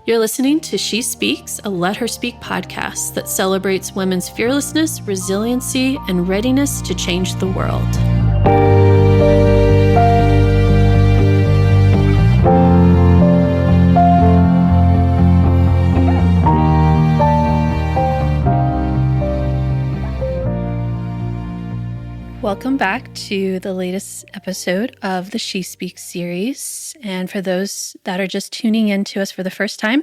You're listening to She Speaks, a Let Her Speak podcast that celebrates women's fearlessness, resiliency, and readiness to change the world. Welcome back to the latest episode of the She Speaks series. And for those that are just tuning in to us for the first time,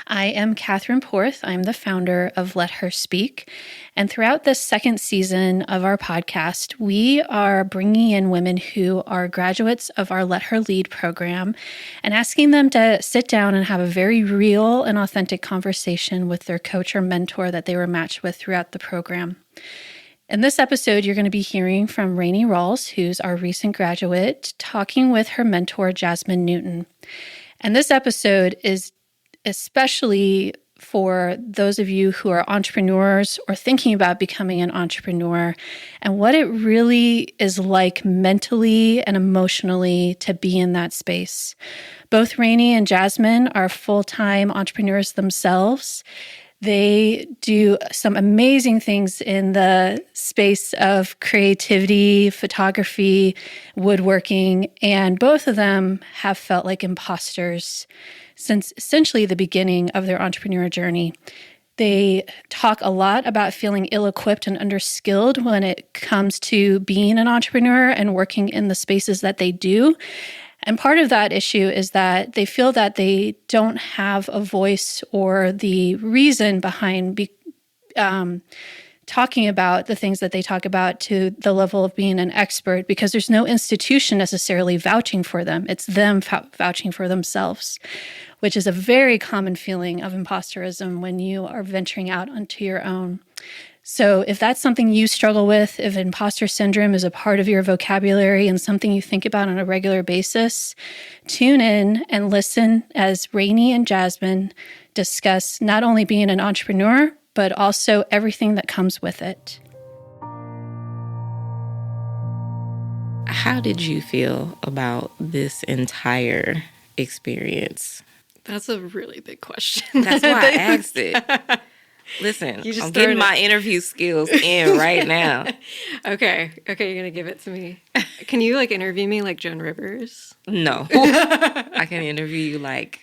I am Catherine Porth. I'm the founder of Let Her Speak. And throughout this second season of our podcast, we are bringing in women who are graduates of our Let Her Lead program and asking them to sit down and have a very real and authentic conversation with their coach or mentor that they were matched with throughout the program. In this episode, you're going to be hearing from Rainey Rawles, who's our recent graduate, talking with her mentor, Jasmine Newton. And this episode is especially for those of you who are entrepreneurs or thinking about becoming an entrepreneur and what it really is like mentally and emotionally to be in that space. Both Rainey and Jasmine are full-time entrepreneurs themselves. They do some amazing things in the space of creativity, photography, woodworking, and both of them have felt like imposters since essentially the beginning of their entrepreneur journey. They talk a lot about feeling ill-equipped and underskilled when it comes to being an entrepreneur and working in the spaces that they do. And part of that issue is that they feel that they don't have a voice or the reason behind talking about the things that they talk about to the level of being an expert because there's no institution necessarily vouching for them. It's them vouching for themselves, which is a very common feeling of imposterism when you are venturing out onto your own. So if that's something you struggle with, if imposter syndrome is a part of your vocabulary and something you think about on a regular basis, tune in and listen as Rainey and Jasmine discuss not only being an entrepreneur, but also everything that comes with it. How did you feel about this entire experience? That's a really big question. That's why I asked it. Listen, I'm getting my interview skills in right now. Okay, you're going to give it to me. Can you, interview me like Joan Rivers? No. I can interview you like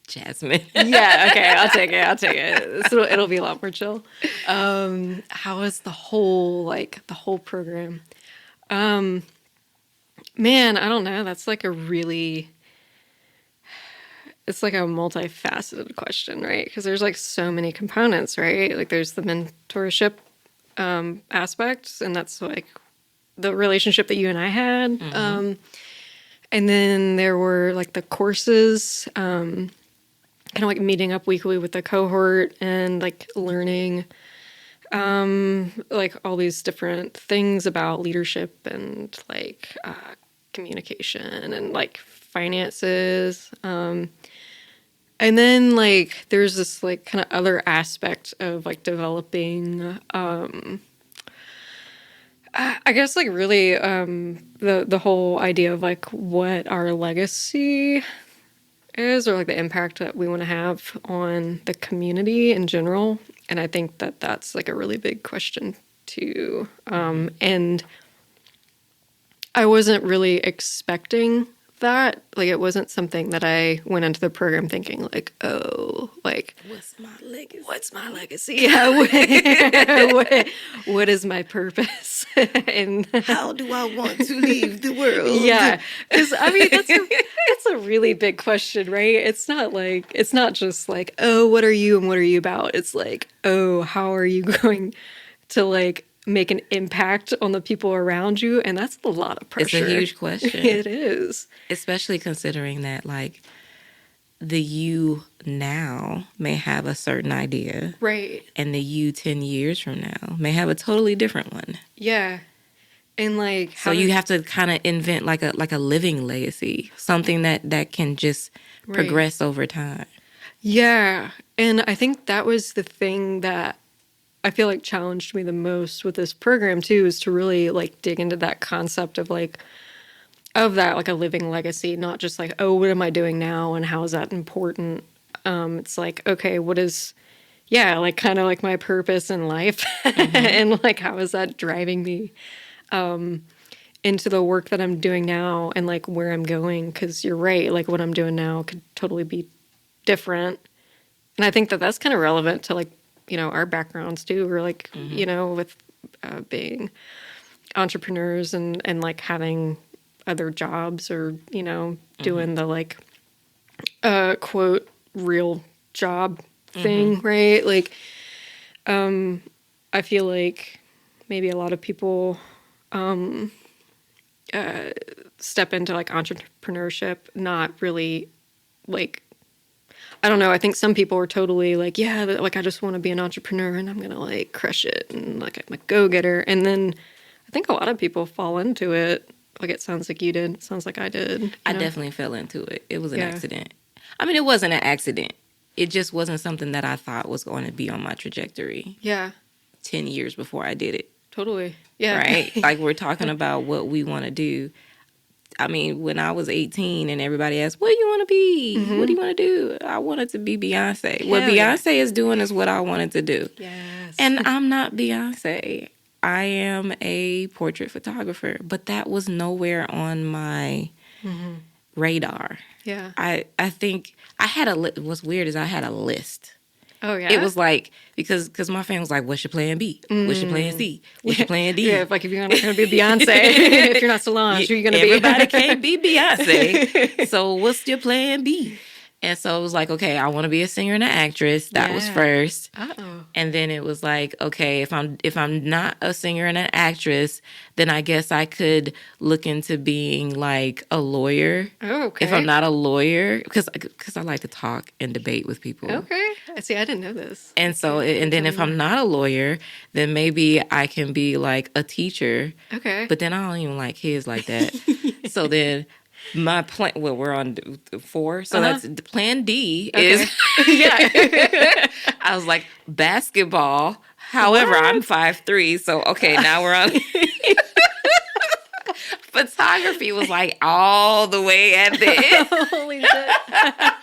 Jasmine. Yeah, okay, I'll take it. So it'll be a lot more chill. How was the whole program? Man, I don't know. That's it's like a multifaceted question, right? Because there's so many components, right? There's the mentorship aspect, and that's the relationship that you and I had. Mm-hmm. And then there were the courses, kind of meeting up weekly with the cohort and learning all these different things about leadership and communication and finances. And then there's this kind of other aspect of developing I guess really the whole idea of what our legacy is, or the impact that we want to have on the community in general. And I think that that's a really big question too. And I wasn't really expecting that. It wasn't something that I went into the program thinking what's my legacy? Yeah, what is my purpose? And how do I want to leave the world? Yeah, because that's a really big question, right? It's not just what are you and what are you about? It's how are you going to make an impact on the people around you? And that's a lot of pressure. It's a huge question. It is. Especially considering that the you now may have a certain idea. Right. And the you 10 years from now may have a totally different one. Yeah. And so you have to kind of invent a living legacy, something that can just progress over time. Yeah. And I think that was the thing that I feel challenged me the most with this program too, is to really dig into that concept of of that a living legacy, not just what am I doing now and how is that important it's like, okay, what is, like kind of like my purpose in life, and like how is that driving me into the work that I'm doing now and like where I'm going? Because you're right, like what I'm doing now could totally be different, and I think that that's kind of relevant to like, our backgrounds too. We're like, with being entrepreneurs and like having other jobs or, doing the like, quote, real job thing, right? Like, I feel like maybe a lot of people step into like entrepreneurship not really like, I don't know. I think some people are totally like, yeah, like I just want to be an entrepreneur and I'm going to like crush it and like I'm a go-getter. And then I think a lot of people fall into it. Like it sounds like you did. It sounds like I did. I definitely fell into it. It was an accident. I mean, it wasn't an accident. It just wasn't something that I thought was going to be on my trajectory. Yeah. 10 years before I did it. Totally. Yeah. Right? Like we're talking about what we want to do. I mean, when I was 18 and everybody asked, what do you want to be? What do you want to do? I wanted to be Beyonce. What Beyonce is doing is what I wanted to do. Yes. And I'm not Beyonce. I am a portrait photographer, but that was nowhere on my radar. Yeah. I think I had what's weird is I had a list. Oh, yeah? It was like, because my family was like, what's your plan B? What's your plan C? What's your plan D? Yeah, like if you're not going to be Beyonce, if you're not Solange, who are you going to be? Everybody can't be Beyonce. So what's your plan B? And so it was like, okay, I want to be a singer and an actress. That was first. Uh-oh. And then it was like, okay, if I'm not a singer and an actress, then I guess I could look into being like a lawyer. Oh, okay. If I'm not a lawyer, because I like to talk and debate with people. Okay. See, I didn't know this. And so, and then if I'm not a lawyer, then maybe I can be like a teacher. Okay. But then I don't even like kids like that. So then my plan, well, we're on 4. So that's the plan D is, I was like, basketball. However, I'm 5'3". So, okay, now we're on. Photography was like all the way at the end. Holy shit.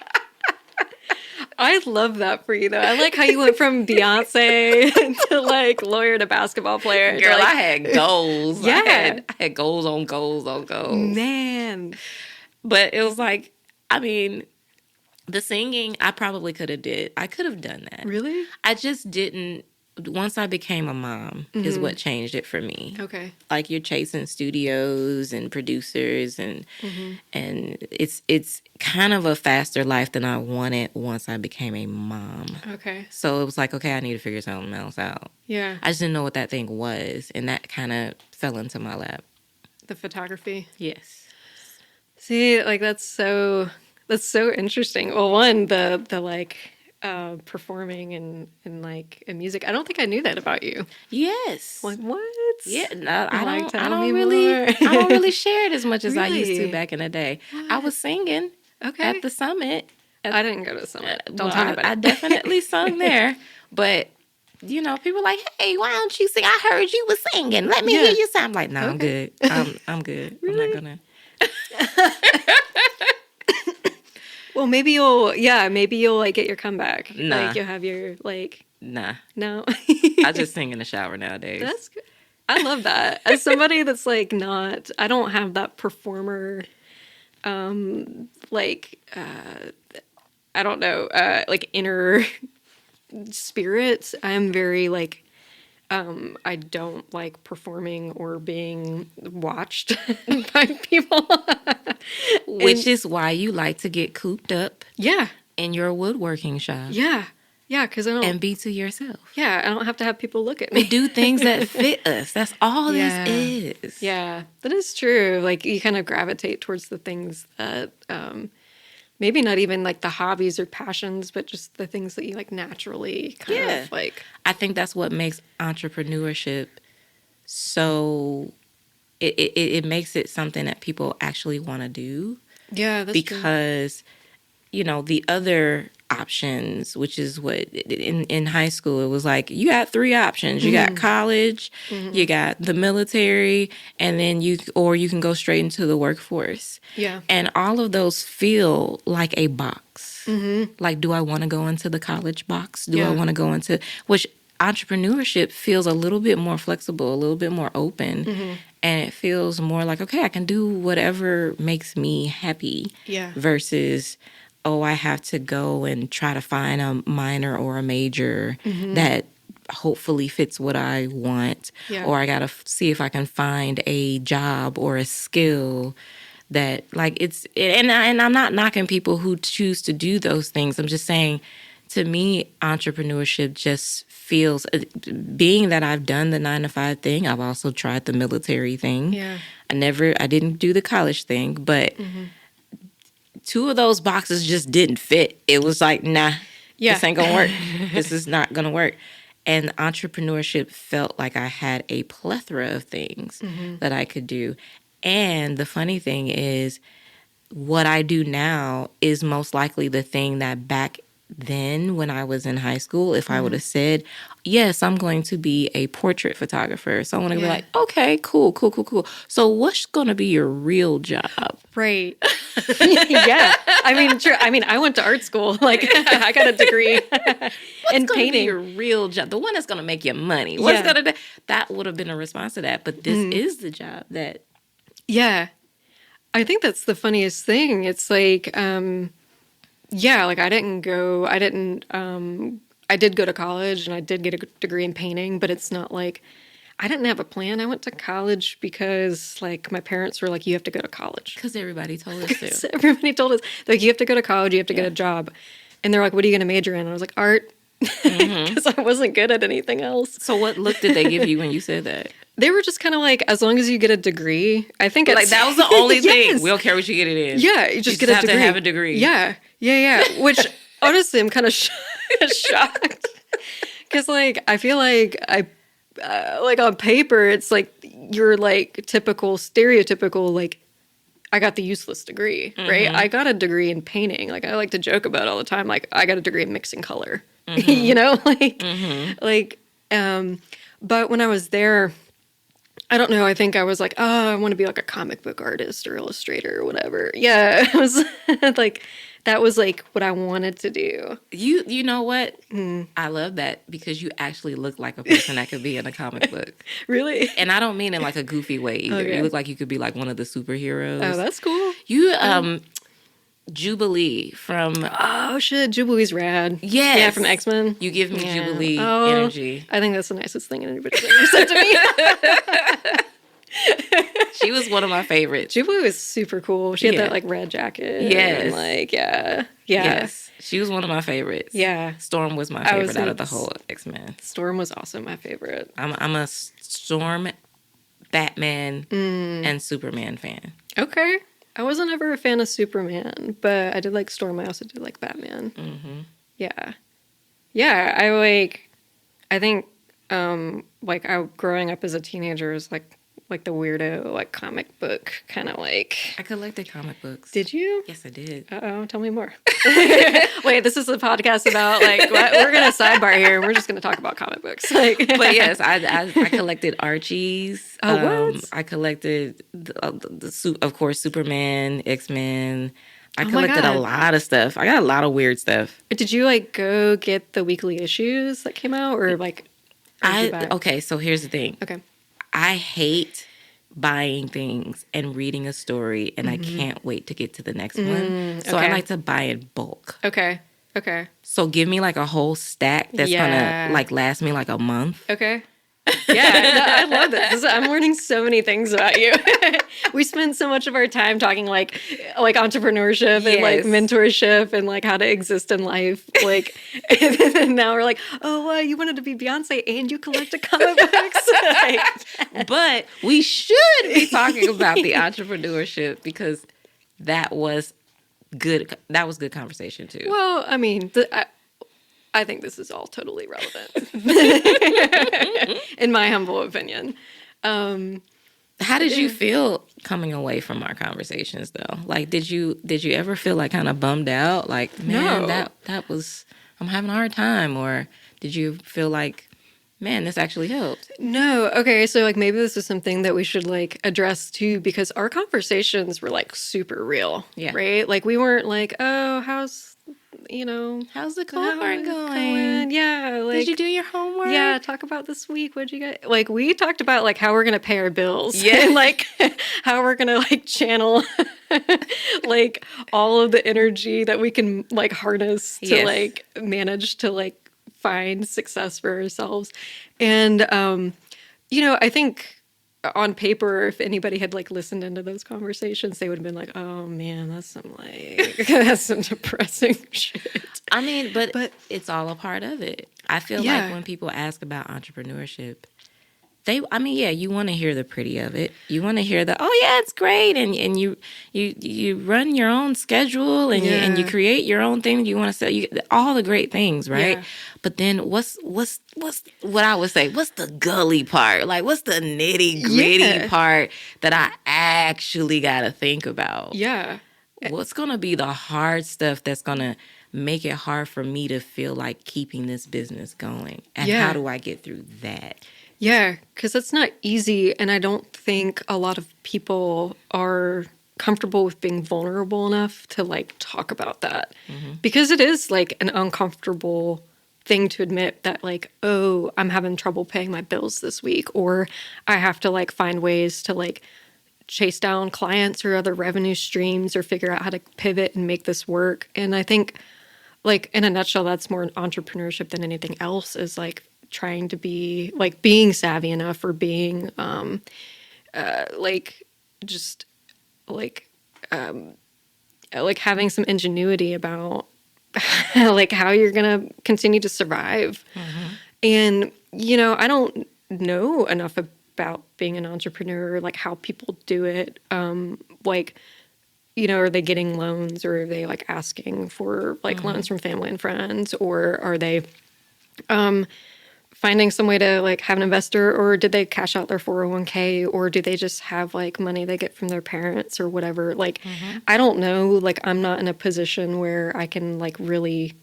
I love that for you, though. I like how you went from Beyonce to like lawyer to basketball player. Girl, like, I had goals. Yeah. I had goals on goals on goals. Man. But it was like, I mean, the singing, I probably could have did. I could have done that. Really? I just didn't. Once I became a mom is what changed it for me. Okay. Like you're chasing studios and producers and it's kind of a faster life than I wanted once I became a mom. Okay. So it was like, okay, I need to figure something else out. Yeah. I just didn't know what that thing was, and that kind of fell into my lap. The photography. Yes. See, like that's so interesting. Well, one, the like performing and like in music. I don't think I knew that about you. Yes. Like what? Yeah, no, I Like, tell don't me really more. I don't really share it as much as I used to Really? back in the day. I was singing Okay. at the Summit. I didn't go to the Summit. Don't Well, tell anybody. I definitely sung there, but you know, people like, hey, why don't you sing? I heard you was singing. Let me hear you sing. I'm like, no, I'm good. I'm good. Really? I'm not gonna. Well, maybe you'll like get your comeback. Nah. Like you'll have your like Nah, no. I just sing in the shower nowadays. That's good. I love that. As somebody that's like not, I don't have that performer, like, I don't know, like inner spirit. I'm very like, I don't like performing or being watched by people. Which is why you like to get cooped up Yeah. in your woodworking shop Yeah. Yeah. Cause I don't, and be to yourself. yeah, I don't have to have people look at me. We do things that fit us. That's all Yeah. this is. Yeah, that is true. Like you kind of gravitate towards the things that maybe not even like the hobbies or passions, but just the things that you like naturally kind of like. I think that's what makes entrepreneurship so it makes it something that people actually want to do. Yeah, that's true. Because you know, the other options, which is what in high school it was like. You got 3 options. You got college, you got the military, and then you can go straight into the workforce. Yeah. And all of those feel like a box. Like, do I want to go into the college box? Do I want to go into which entrepreneurship feels a little bit more flexible, a little bit more open, and it feels more like, okay, I can do whatever makes me happy. Yeah. Versus, oh, I have to go and try to find a minor or a major that hopefully fits what I want, or I got to see if I can find a job or a skill that, like, and I'm not knocking people who choose to do those things. I'm just saying, to me, entrepreneurship just feels, being that I've done the 9-to-5 thing, I've also tried the military thing. Yeah. I didn't do the college thing, but 2 of those boxes just didn't fit. It was like, nah, this ain't gonna work. This is not gonna work. And entrepreneurship felt like I had a plethora of things that I could do. And the funny thing is, what I do now is most likely the thing that back then when I was in high school, if I would have said, yes, I'm going to be a portrait photographer. So I want to be like, okay, cool. So what's going to be your real job? Right. Yeah. I mean, sure. I mean, I went to art school. Like, I got a degree in painting. Be your real job? The one that's going to make you money. What's going to? That would have been a response to that. But this is the job that. Yeah. I think that's the funniest thing. It's like, like I did go to college and I did get a degree in painting, but it's not like, I didn't have a plan. I went to college because, like, my parents were like, you have to go to college. Because everybody told us to. Everybody told us, like, you have to go to college, you have to get a job. And they're like, what are you going to major in? And I was like, art. Because I wasn't good at anything else. So what look did they give you when you said that? They were just kind of like, as long as you get a degree, I think it's... Like, that was the only thing. We don't care what you get it in. Yeah, you just get a degree. You have to have a degree. Yeah. Which, honestly, I'm kind of shocked. Because, like, I feel like like, on paper, it's like, you're, like, stereotypical, like, I got the useless degree, right? I got a degree in painting. Like, I like to joke about it all the time. Like, I got a degree in mixing color. You know? But when I was there... I don't know. I think I was like, oh, I want to be like a comic book artist or illustrator or whatever. Yeah, it was like, that was like what I wanted to do. You know what? I love that because you actually look like a person that could be in a comic book. Really? And I don't mean in like a goofy way either. Okay. You look like you could be like one of the superheroes. Oh, that's cool. You, Jubilee from... Oh, shit. Jubilee's rad. Yes. Yeah, from X-Men. You give me Jubilee energy. I think that's the nicest thing anybody's ever said to me. She was one of my favorites. Jubilee was super cool. She had that, like, red jacket. Yes. And, like, yeah. Yes. She was one of my favorites. Yeah. Storm was my favorite out of the whole X-Men. Storm was also my favorite. I'm a Storm, Batman, and Superman fan. Okay. I wasn't ever a fan of Superman, but I did like Storm. I also did like Batman. Yeah. Yeah, I think, growing up as a teenager was like the weirdo, like, comic book kind of like... I collected comic books. Did you? Yes, I did. Uh-oh, tell me more. Wait, this is a podcast about, like, what? We're going to sidebar here, and we're just going to talk about comic books. Like, but yes, I collected Archies. Oh, what? I collected, of course, Superman, X-Men. I collected a lot of stuff. I got a lot of weird stuff. Did you, like, go get the weekly issues that came out, or, like... Okay, so here's the thing. Okay. I hate buying things and reading a story, and I can't wait to get to the next one. So I like to buy in bulk. Okay. So give me like a whole stack that's gonna like last me like a month. Okay. Yeah, no, I love this. I'm learning so many things about you. We spend so much of our time talking like entrepreneurship and like mentorship and like how to exist in life. Like, and now we're like, oh, you wanted to be Beyonce and you collected comic books. But we should be talking about the entrepreneurship because that was good. That was good conversation too. Well, I mean, I think this is all totally relevant, in my humble opinion. How did you feel coming away from our conversations, though? Like, did you ever feel like kind of bummed out? Like, man, that was, I'm having a hard time. Or did you feel like, man, this actually helped? No. Okay. So like maybe this is something that we should like address too, because our conversations were like super real. Yeah. Right. Like we weren't like, oh, how's the cohort going? Yeah. Like, did you do your homework? Yeah. Talk about this week. What'd you get? Like we talked about like how we're going to pay our bills. Yeah. And like how we're going to like channel like all of the energy that we can like harness to like manage to like find success for ourselves. And, I think on paper, if anybody had like listened into those conversations, they would have been like, oh man, that's some depressing shit. I mean, but it's all a part of it. I feel like when people ask about entrepreneurship, you want to hear the pretty of it. You want to hear it's great, and you run your own schedule, and you create your own thing. You want to sell all the great things, right? Yeah. But then what's what I would say? What's the gully part? Like, what's the nitty gritty part that I actually got to think about? Yeah. What's gonna be the hard stuff that's gonna make it hard for me to feel like keeping this business going, and how do I get through that? Yeah, because it's not easy, and I don't think a lot of people are comfortable with being vulnerable enough to, like, talk about that. Mm-hmm. Because it is, like, an uncomfortable thing to admit that, like, oh, I'm having trouble paying my bills this week, or I have to, like, find ways to, like, chase down clients or other revenue streams or figure out how to pivot and make this work. And I think, like, in a nutshell, that's more entrepreneurship than anything else, is, like, trying to be like being savvy enough, or being having some ingenuity about like how you're gonna continue to survive. Mm-hmm. And I don't know enough about being an entrepreneur, or like how people do it. Are they getting loans, or are they like asking for like loans from family and friends, or are they finding some way to like have an investor, or did they cash out their 401k, or do they just have like money they get from their parents or whatever? Like, I don't know. Like, I'm not in a position where I can like really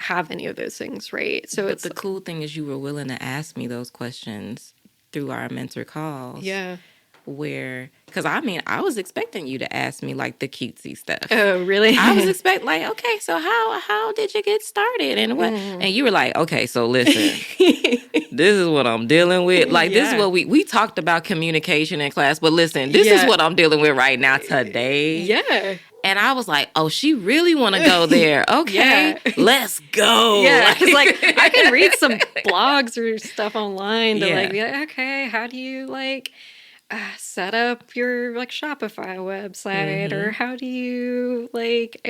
have any of those things, right? So but the cool thing is you were willing to ask me those questions through our mentor calls. Yeah. Because I was expecting you to ask me like the cutesy stuff. Oh, really? I was expecting like, okay, so how did you get started, and what? And you were like, okay, so listen, this is what I'm dealing with. Like, this is what we talked about communication in class, but listen, this is what I'm dealing with right now today. Yeah. And I was like, oh, she really want to go there. Okay, let's go. Yeah, because like I can read some blogs or stuff online to like be like, okay, how do you like set up your like Shopify website, or how do you like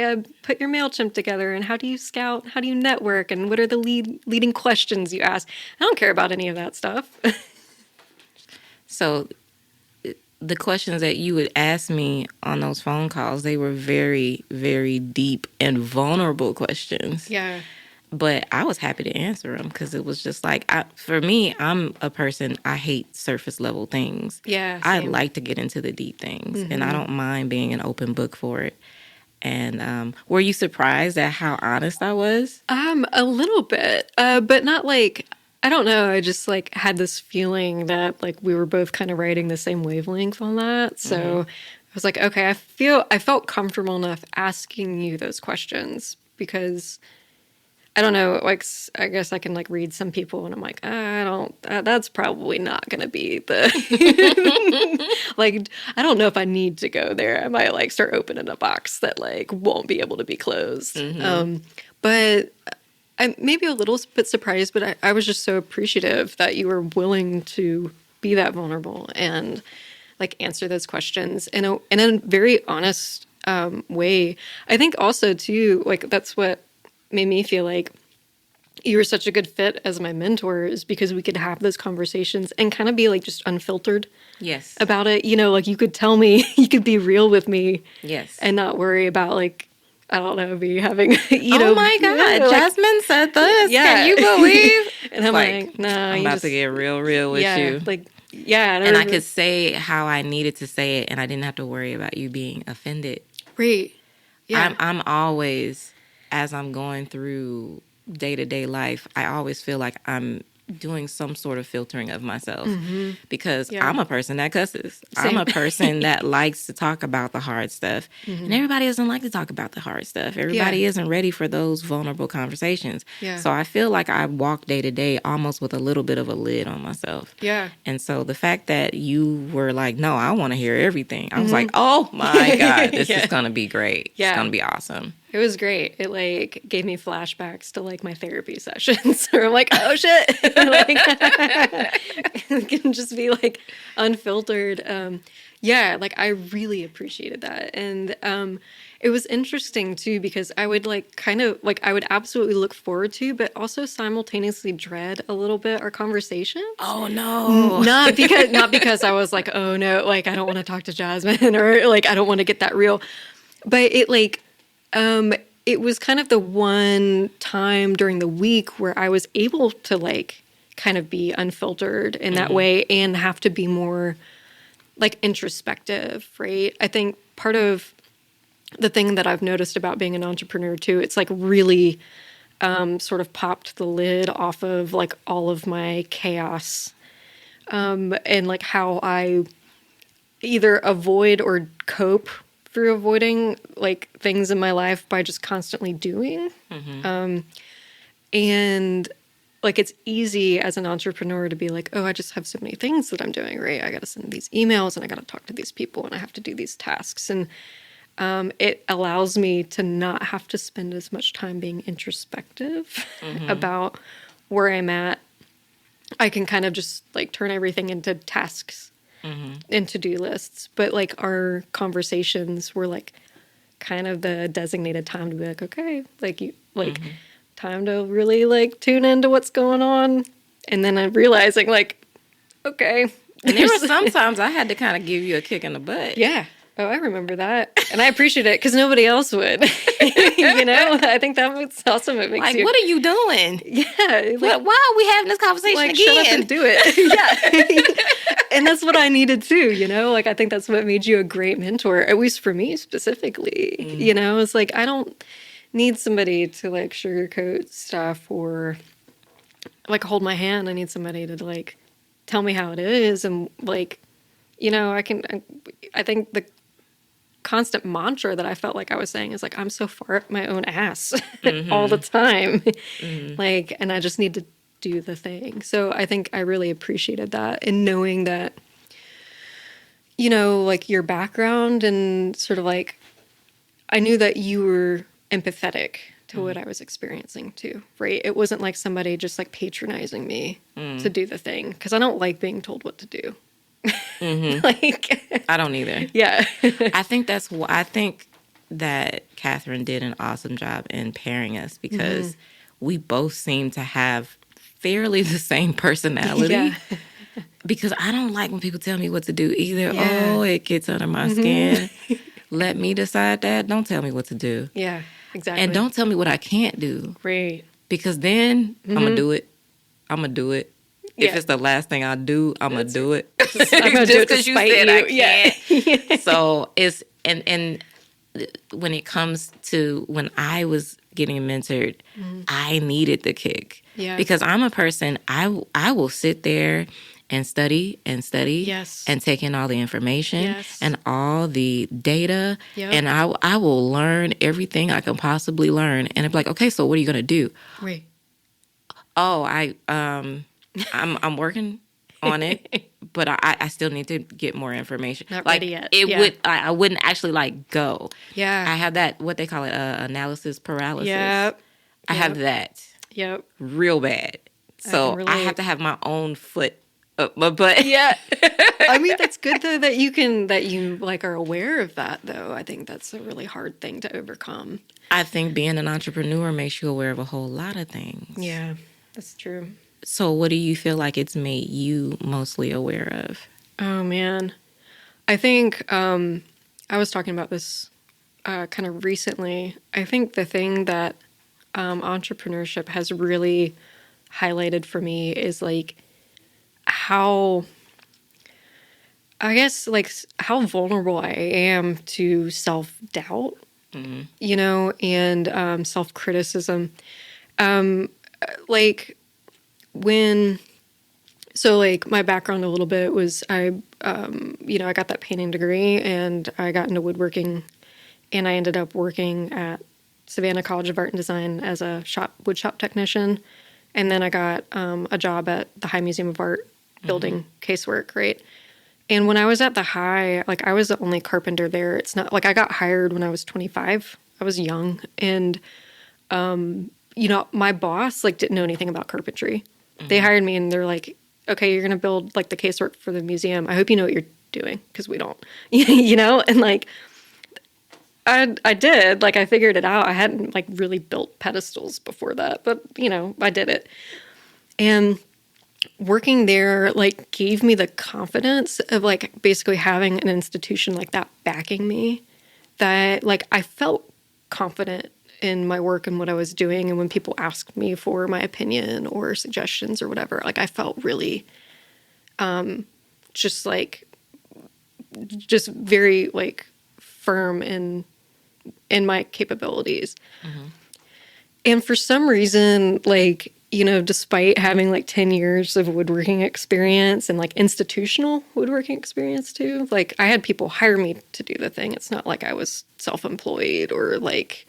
put your MailChimp together, and how do you scout, how do you network, and what are the leading questions you ask? I don't care about any of that stuff. So the questions that you would ask me on those phone calls, they were very, very deep and vulnerable questions. Yeah. But I was happy to answer them, because it was just like, for me, I'm a person, I hate surface level things. Yeah, I like to get into the deep things, and I don't mind being an open book for it. And were you surprised at how honest I was? A little bit, but not like, I don't know. I just like had this feeling that like we were both kind of riding the same wavelength on that. So I was like, okay, I felt comfortable enough asking you those questions, because I don't know, like, I guess I can, like, read some people, and I'm like, that's probably not going to be the, like, I don't know if I need to go there. I might, like, start opening a box that, like, won't be able to be closed. But I'm maybe a little bit surprised, but I was just so appreciative that you were willing to be that vulnerable and, like, answer those questions in a very honest way. I think also, too, like, that's what made me feel like you were such a good fit as my mentor, is because we could have those conversations and kind of be like just unfiltered about it. Like you could tell me, you could be real with me and not worry about like, I don't know, me having, oh my God, like, Jasmine said this. Yeah. Can you believe? And I'm like, nah. I'm about to get real with you. Like, Yeah. And I could say how I needed to say it, and I didn't have to worry about you being offended. Right. Yeah. I'm always, as I'm going through day-to-day life, I always feel like I'm doing some sort of filtering of myself because I'm a person that cusses. Same. I'm a person that likes to talk about the hard stuff. And everybody doesn't like to talk about the hard stuff. Everybody isn't ready for those vulnerable conversations. Yeah. So I feel like I walk day to day almost with a little bit of a lid on myself. Yeah. And so the fact that you were like, no, I want to hear everything. I was like, oh my God, this is going to be great. Yeah. It's going to be awesome. It was great. It like gave me flashbacks to like my therapy sessions where I'm like, oh shit. Like, it can just be like unfiltered. Yeah, like I really appreciated that. And it was interesting too because I would like kind of like I would absolutely look forward to, but also simultaneously dread a little bit our conversations. Oh no. Not because I was like, oh no, like I don't want to talk to Jasmine or like I don't want to get that real. But it like it was kind of the one time during the week where I was able to like kind of be unfiltered in that way and have to be more like introspective, right? I think part of the thing that I've noticed about being an entrepreneur too, it's like really sort of popped the lid off of like all of my chaos and like how I either avoid or cope through avoiding like things in my life by just constantly doing. And like it's easy as an entrepreneur to be like, oh, I just have so many things that I'm doing, right? I got to send these emails and I got to talk to these people and I have to do these tasks. And it allows me to not have to spend as much time being introspective about where I'm at. I can kind of just like turn everything into tasks and to-do lists. But like our conversations were like kind of the designated time to be like, okay, like you like time to really like tune into what's going on. And then I'm realizing like, okay. And there were sometimes I had to kind of give you a kick in the butt. Yeah. Oh, I remember that. And I appreciate it because nobody else would. You know, I think that's awesome. It makes like, you... what are you doing? Yeah. Like, why are we having this conversation like, again? shut up and do it. Yeah. And that's what I needed too, you know? Like, I think that's what made you a great mentor, at least for me specifically. You know, it's like, I don't need somebody to like sugarcoat stuff or like hold my hand. I need somebody to like tell me how it is. And like, you know, I think the constant mantra that I felt like I was saying is like, I'm so far up my own ass all the time. Like, and I just need to do the thing. So I think I really appreciated that and knowing that, you know, like your background and sort of like, I knew that you were empathetic to what I was experiencing too, right? It wasn't like somebody just like patronizing me to do the thing. 'Cause I don't like being told what to do. Like, I don't either. yeah. I think that Catherine did an awesome job in pairing us because we both seem to have fairly the same personality. Yeah. Because I don't like when people tell me what to do either. Yeah. Oh, it gets under my skin. Let me decide that. Don't tell me what to do. Yeah, exactly. And don't tell me what I can't do. Right. Because then I'm going to do it. I'm going to do it. If Yeah. it's the last thing I do, I'm going to do it. I'm gonna do it to because you spite said you. I can't. Yeah. So it's, and when it comes to when I was getting mentored, I needed the kick. Yeah. Because I'm a person, I will sit there and study Yes. and take in all the information Yes. and all the data. Yep. And I will learn everything I can possibly learn. And it's like, okay, so what are you going to do? Right. Oh, I'm working on it, but I still need to get more information. Not like, ready yet. It Yeah. would I wouldn't actually like go. Yeah. I have that what they call it analysis paralysis. Yep. I have that Yep. real bad. So can I relate. have to have my own foot up my butt. Yeah. I mean, that's good though that you like are aware of that though. I think that's a really hard thing to overcome. I think being an entrepreneur makes you aware of a whole lot of things. Yeah, that's true. So what do you feel like it's made you mostly aware of? Oh man. I think I was talking about this kind of recently. I think the thing that entrepreneurship has really highlighted for me is like how I guess like how vulnerable I am to self-doubt, you know, and self-criticism. Like when, so like my background a little bit was I got that painting degree and I got into woodworking, and I ended up working at Savannah College of Art and Design as a wood shop technician. And then I got a job at the High Museum of Art building casework, right? And when I was at the High, like I was the only carpenter there. It's not like I got hired when I was 25. I was young. And, my boss like didn't know anything about carpentry. They hired me and they're like, okay, you're going to build like the casework for the museum. I hope you know what you're doing, because we don't, and like, I did, like, I figured it out. I hadn't like really built pedestals before that, but I did it. And working there like gave me the confidence of like basically having an institution like that backing me, that like I felt confident in my work and what I was doing. And when people asked me for my opinion or suggestions or whatever, like I felt really just very like firm in my capabilities. And for some reason, like, despite having like 10 years of woodworking experience and like institutional woodworking experience too, like I had people hire me to do the thing. It's not like I was self-employed or like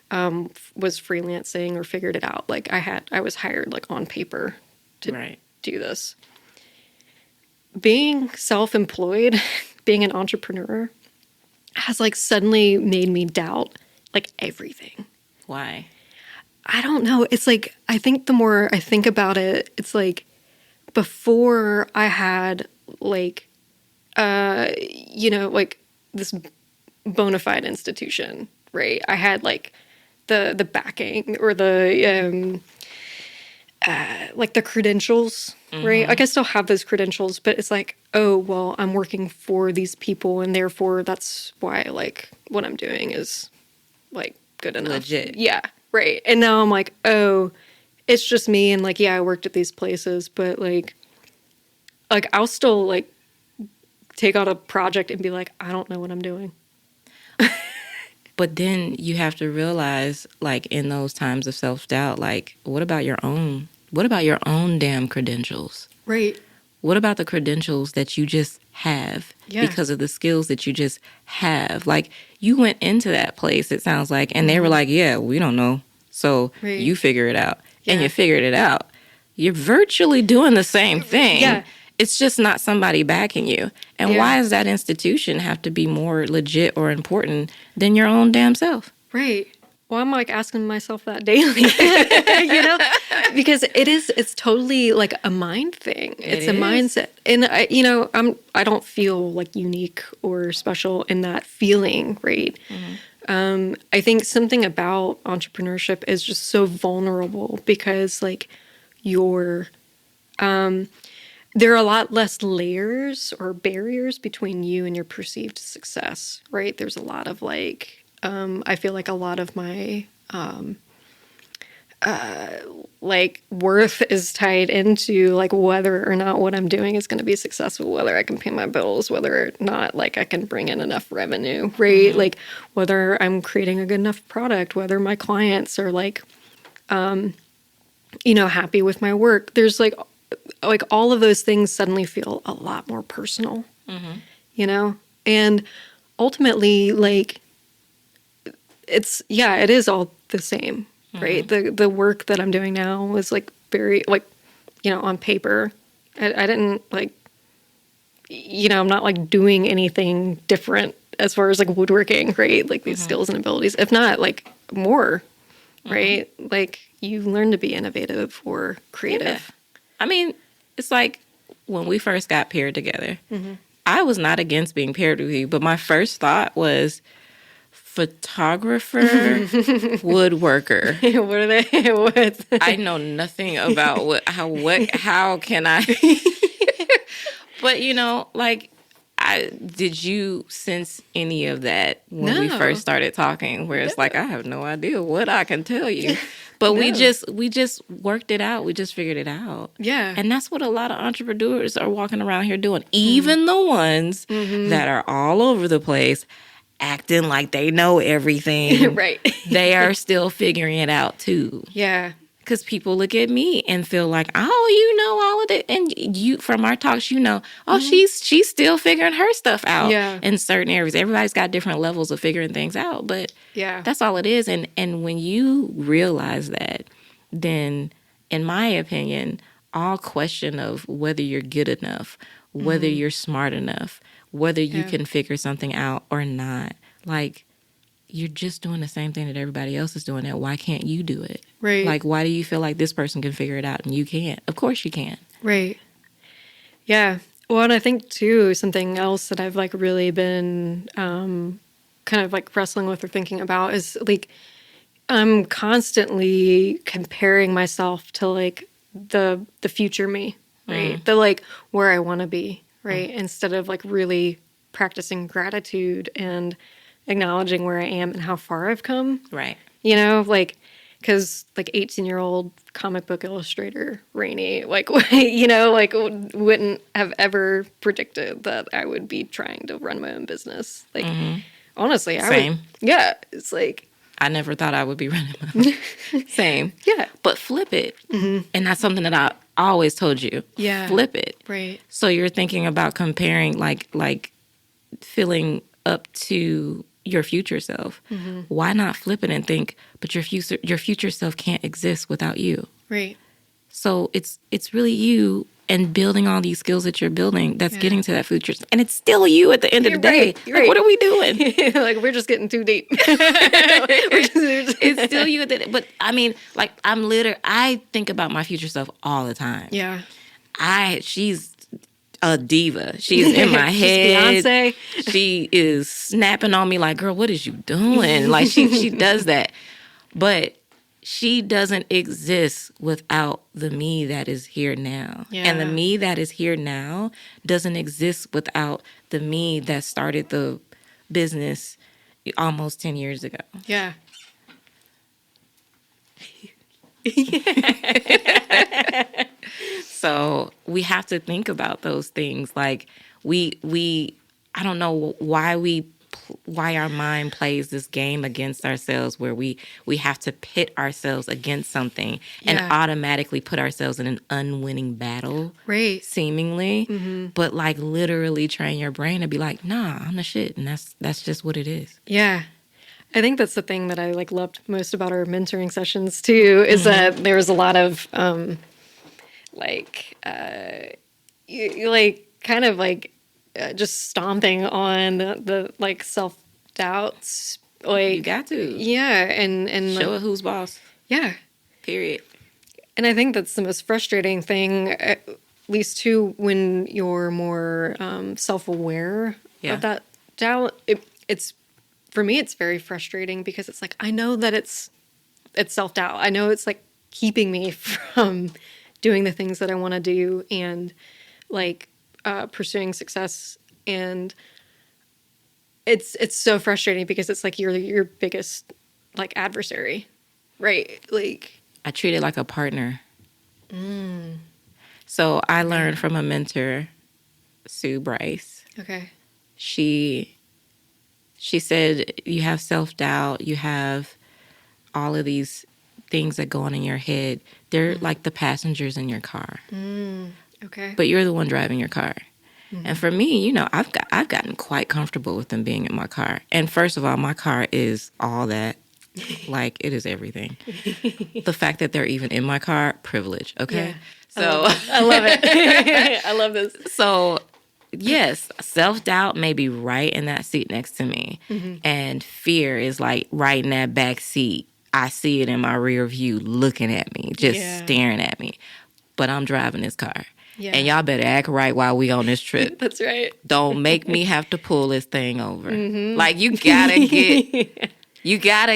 was freelancing or figured it out. Like I was hired like on paper to do this. Being self-employed, being an entrepreneur has like suddenly made me doubt like everything. Why? I don't know. It's like, I think the more I think about it, it's like before I had like, like this bona fide institution, right? I had like the backing or the, like the credentials, right? Like I still have those credentials, but it's like, oh, well, I'm working for these people and therefore that's why like what I'm doing is like good enough. Legit. Yeah. Right. And now I'm like, oh, it's just me. And like, yeah, I worked at these places, but like I'll still like take on a project and be like, I don't know what I'm doing. But then you have to realize, like, in those times of self-doubt, like, what about your own damn credentials? Right. What about the credentials that you just have because of the skills that you just have? Like, you went into that place, it sounds like, and they were like, yeah, we don't know. So you figure it out. Yeah. And you figured it out. You're virtually doing the same thing. Yeah. It's just not somebody backing you. And why does that institution have to be more legit or important than your own damn self? Right. Well, I'm like asking myself that daily, because it's totally like a mind thing. It's a mindset. And I don't feel like unique or special in that feeling. Right. I think something about entrepreneurship is just so vulnerable because like there are a lot less layers or barriers between you and your perceived success, right? There's a lot of like, I feel like a lot of my like worth is tied into like whether or not what I'm doing is going to be successful, whether I can pay my bills, whether or not like I can bring in enough revenue, right? Like whether I'm creating a good enough product, whether my clients are like, happy with my work. There's like all of those things suddenly feel a lot more personal, and ultimately like it is all the same, right? The work that I'm doing now is like very like, on paper, I didn't like, I'm not like doing anything different as far as like woodworking, right? Like these skills and abilities, if not like more, right? Like you learn to be innovative or creative. Yeah. I mean, it's like when we first got paired together, I was not against being paired with you, but my first thought was photographer, woodworker. What are they? What? I know nothing about how can I? But like, did you sense any of that when we first started talking? Where it's like I have no idea what I can tell you, But No. we just worked it out. We just figured it out. Yeah. And that's what a lot of entrepreneurs are walking around here doing. Even the ones that are all over the place, acting like they know everything. Right. They are still figuring it out too. Yeah. Because people look at me and feel like, oh, you know all of it. And you, from our talks, you know, oh, she's still figuring her stuff out in certain areas. Everybody's got different levels of figuring things out. But that's all it is. And when you realize that, then, in my opinion, all question of whether you're good enough, whether you're smart enough, whether you can figure something out or not, like, you're just doing the same thing that everybody else is doing. That why can't you do it? Right. Like, why do you feel like this person can figure it out and you can't? Of course you can. Right. Yeah. Well, and I think too, something else that I've like really been kind of like wrestling with or thinking about is like, I'm constantly comparing myself to like the future me, right? The like where I want to be, right? Instead of like really practicing gratitude and acknowledging where I am and how far I've come. Right. You know, like, because like 18-year-old comic book illustrator Rainey, like, you know, like wouldn't have ever predicted that I would be trying to run my own business. Like, honestly, I would. Yeah. It's like, I never thought I would be running my own. Same. Yeah. But flip it. And that's something that I always told you. Yeah. Flip it. Right. So you're thinking about comparing, like filling up to your future self. Why not flip it and think, but your future self can't exist without you. Right. So it's really you and building all thes skills that you're building that's getting to that future. And it's still you at the end of the day. Like, what are we doing? Like, we're just getting too deep. It's still you at the but I mean, like, I think about my future self all the time. Yeah. She's a diva. She's in my head. Beyonce. She is snapping on me like, girl, what is you doing? Like, she does that. But she doesn't exist without the me that is here now. Yeah. And the me that is here now doesn't exist without the me that started the business almost 10 years ago. Yeah. So we have to think about those things. Like, we I don't know why our mind plays this game against ourselves where we have to pit ourselves against something and automatically put ourselves in an unwinning battle. Right. Seemingly. But like, literally train your brain to be like, nah, I'm the shit. And that's just what it is. Yeah. I think that's the thing that I like loved most about our mentoring sessions too, is that there was a lot of just stomping on the like self-doubts. Like, You got to. Yeah, and Show like, it who's boss. yeah. Period. And I think that's the most frustrating thing, at least too, when you're more self-aware of that doubt. It's for me, it's very frustrating because it's like, I know that it's self-doubt. I know it's like keeping me from doing the things that I want to do and like pursuing success. And it's so frustrating because it's like your biggest like adversary, right? Like, I treat it like a partner. So I learned from a mentor, Sue Bryce. okay. She said, you have self-doubt, you have all of these things that go on in your head. They're like the passengers in your car. Okay. But you're the one driving your car. And for me, you know, I've gotten quite comfortable with them being in my car. And first of all, my car is all that. Like, it is everything. The fact that they're even in my car, privilege, okay? Yeah. So I love it. I love this. So, yes, self-doubt may be right in that seat next to me. And fear is like right in that back seat. I see it in my rear view looking at me, just staring at me. But I'm driving this car. Yeah. And y'all better act right while we on this trip. That's right. Don't make me have to pull this thing over. Like, you gotta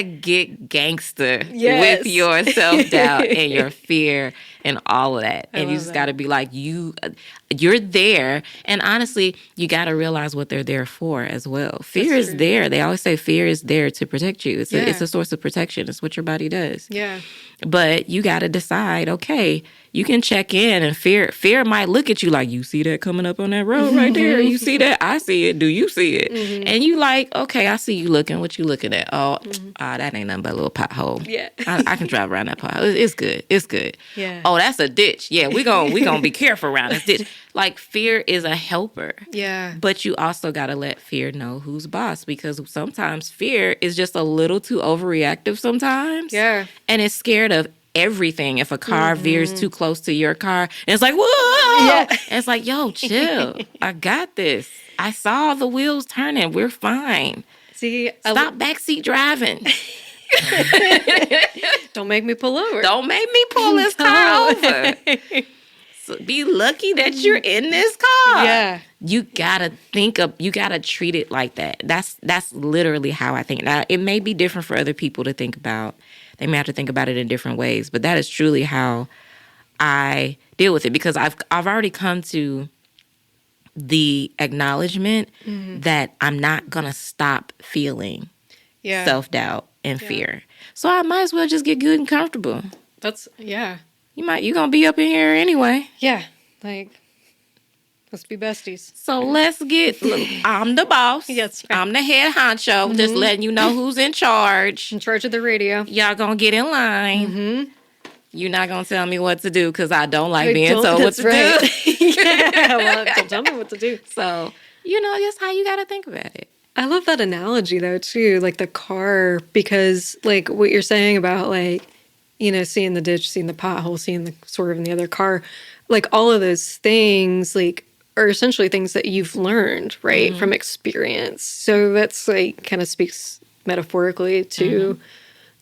get gangster with your self-doubt and your fear and all of that. And you just got to be like, you're there. And honestly, you got to realize what they're there for as well. Fear is there. They always say fear is there to protect you. It's a source of protection. It's what your body does. Yeah. But you got to decide, okay, you can check in, and fear might look at you like, you see that coming up on that road right there? You see that? I see it. Do you see it? And you like, okay, I see you looking. What you looking at? Oh, that ain't nothing but a little pothole. Yeah. I can drive around that pothole. It's good. It's good. Yeah. Oh, that's a ditch. Yeah, we gonna be careful around this ditch. Like, fear is a helper. Yeah. But you also got to let fear know who's boss, because sometimes fear is just a little too overreactive sometimes. Yeah. And it's scared of everything. If a car veers too close to your car, and it's like, whoa! Yeah. And it's like, yo, chill. I got this. I saw the wheels turning. We're fine. See, Stop backseat driving. Don't make me pull over. Don't make me pull this car over. So be lucky that you're in this car. Yeah. You gotta treat it like that. That's literally how I think. Now, it may be different for other people to think about. They may have to think about it in different ways, but that is truly how I deal with it, because I've already come to the acknowledgement that I'm not gonna stop feeling self-doubt and fear. So I might as well just get good and comfortable. You gonna be up in here anyway. Yeah. Like, let's be besties. So let's get, look, I'm the boss. Yes, right. I'm the head honcho. Just letting you know who's in charge. In charge of the radio. Y'all gonna get in line. You're not gonna tell me what to do, because I don't like being told what to do. Yeah, well, don't tell me what to do. So, that's how you gotta think about it. I love that analogy, though, too, like the car, because, like, what you're saying about, like, seeing the ditch, seeing the pothole, seeing the swerve in the other car, like, all of those things, like, are essentially things that you've learned, right, from experience. So that's, like, kind of speaks metaphorically to,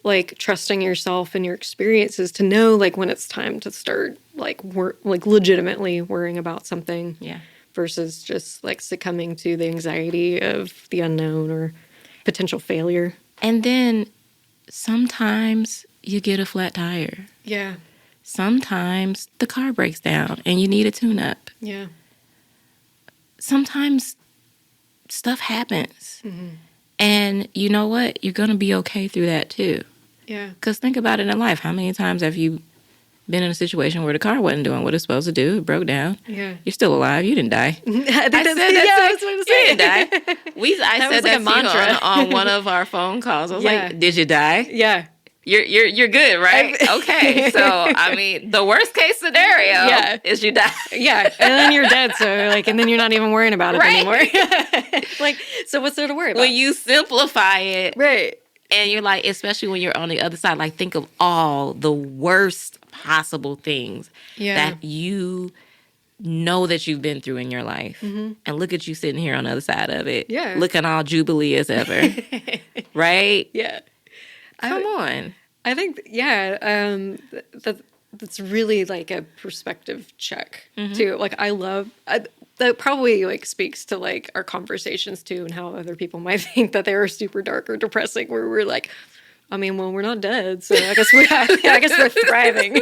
like, trusting yourself and your experiences to know, like, when it's time to start, like, legitimately worrying about something. Yeah. Versus just, like, succumbing to the anxiety of the unknown or potential failure. And then sometimes you get a flat tire. Yeah. Sometimes the car breaks down and you need a tune-up. Yeah. Sometimes stuff happens. And you know what? You're going to be okay through that too. Yeah. Because think about it in life. How many times have you been in a situation where the car wasn't doing what it's supposed to do? It broke down. Yeah. You're still alive. You didn't die. I said that. That's what I'm saying. You didn't die. I said that mantra on one of our phone calls. I was like, did you die? Yeah. You're good, right? Okay. So, I mean, the worst case scenario is you die. Yeah. And then you're dead. So, like, and then you're not even worrying about it anymore. Like, so what's there to worry about? When you simplify it. Right. And you're like, especially when you're on the other side, like, think of all the worst possible things that you know that you've been through in your life. And look at you sitting here on the other side of it. Yeah. Looking all jubilee as ever. Right? Yeah. Come on. I think, that's really, like, a perspective check, too. Like, that probably, like, speaks to, like, our conversations, too, and how other people might think that they are super dark or depressing, where we're like, I mean, well, we're not dead, so I guess we're thriving.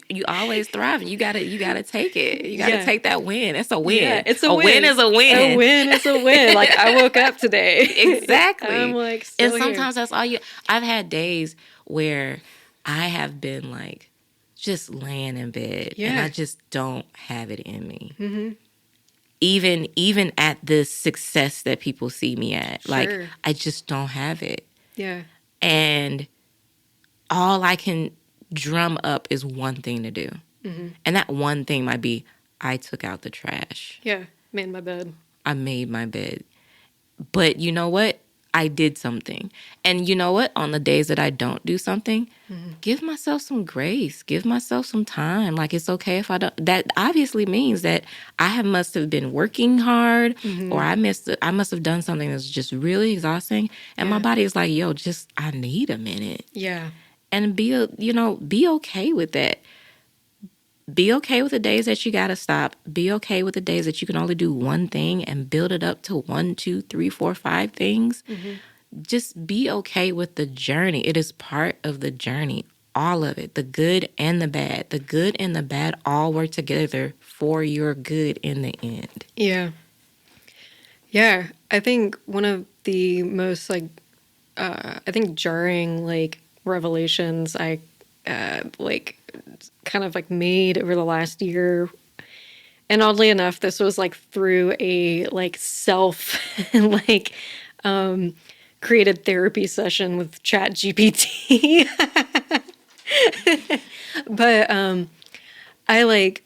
You always thriving. You gotta take it. You gotta take that win. It's a win. Yeah, it's a win. Win is a win. A win is a win. Like, I woke up today. Exactly. I'm like, still and sometimes here. that's all you. I've had days where I have been like just laying in bed, and I just don't have it in me. Even at the success that people see me at, like, I just don't have it. Yeah. And all I can drum up is one thing to do. And that one thing might be, I took out the trash. Yeah. Made my bed. I made my bed. But you know what? I did something. And you know what? On the days that I don't do something, give myself some grace. Give myself some time. Like, it's okay if I don't. That obviously means that I must have been working hard, or I must have done something that's just really exhausting. And my body is like, yo, I need a minute. Yeah. And be okay with that. Be okay with the days that you gotta stop. Be okay with the days that you can only do one thing and build it up to 1, 2, 3, 4, 5 things. Just be okay with the journey. It is part of the journey. all of it, the good and the bad. The good and the bad all work together for your good in the end. Yeah. Yeah. I think one of the most like, I think jarring like revelations I like kind of like made over the last year. And oddly enough, this was like through a like self like created therapy session with Chat GPT. But I like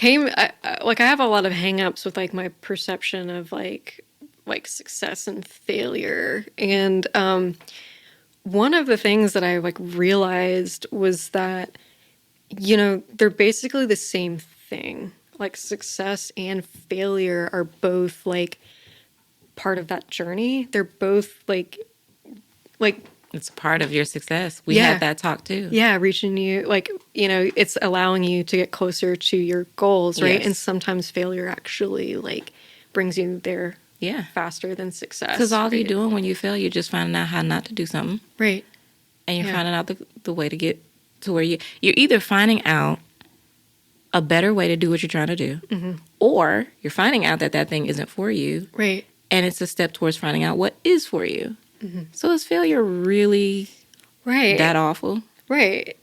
I have a lot of hangups with like my perception of like success and failure. And one of the things that I like realized was that, you know, they're basically the same thing. Like success and failure are both like part of that journey. They're both like It's part of your success. We Yeah. had that talk too. yeah, reaching you, like, you know, it's allowing you to get closer to your goals, right? Yes. And sometimes failure actually like brings you there Yeah. faster than success. Because all right? you're doing when you fail, you're just finding out how not to do something. Right. And you're Yeah. finding out the way to get to where you're either finding out a better way to do what you're trying to do, or you're finding out that thing isn't for you, Right. and it's a step towards finding out what is for you. So is failure really Right. that awful? Right.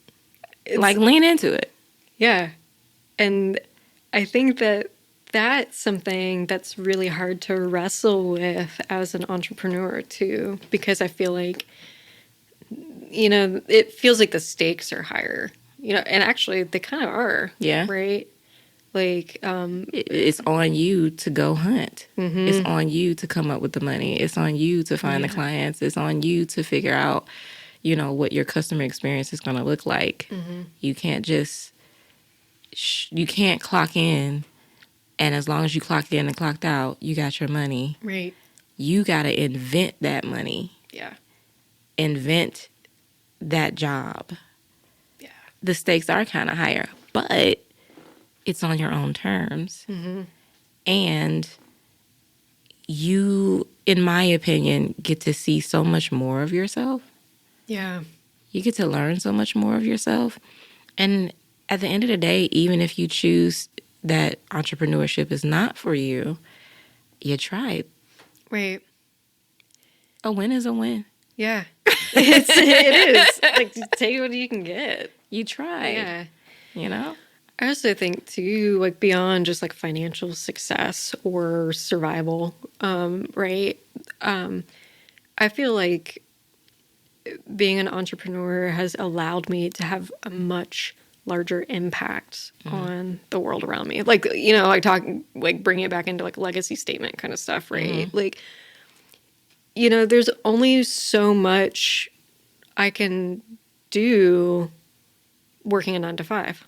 It's, Like, lean into it. yeah. And I think that that's something that's really hard to wrestle with as an entrepreneur too, because I feel like, you know, it feels like the stakes are higher, you know, and actually they kind of are. Yeah. Right. Like, It's on you to go hunt. It's on you to come up with the money. It's on you to find the clients. It's on you to figure out, you know, what your customer experience is going to look like. You can't just, you can't clock in, and as long as you clocked in and clocked out, you got your money. right. You got to invent that money. Yeah. Invent that job. Yeah. The stakes are kind of higher, but it's on your own terms. And you, in my opinion, get to see so much more of yourself. Yeah. You get to learn so much more of yourself. And at the end of the day, even if you choose that entrepreneurship is not for you, you tried. Right. A win is a win. Yeah. It is. Like, take what you can get. You tried. Yeah. You know? I also think too, like beyond just like financial success or survival, right? I feel like being an entrepreneur has allowed me to have a much larger impact on the world around me. Like, you know, I talk, like bringing it back into like legacy statement kind of stuff, right? Like, you know, there's only so much I can do working a 9 to 5.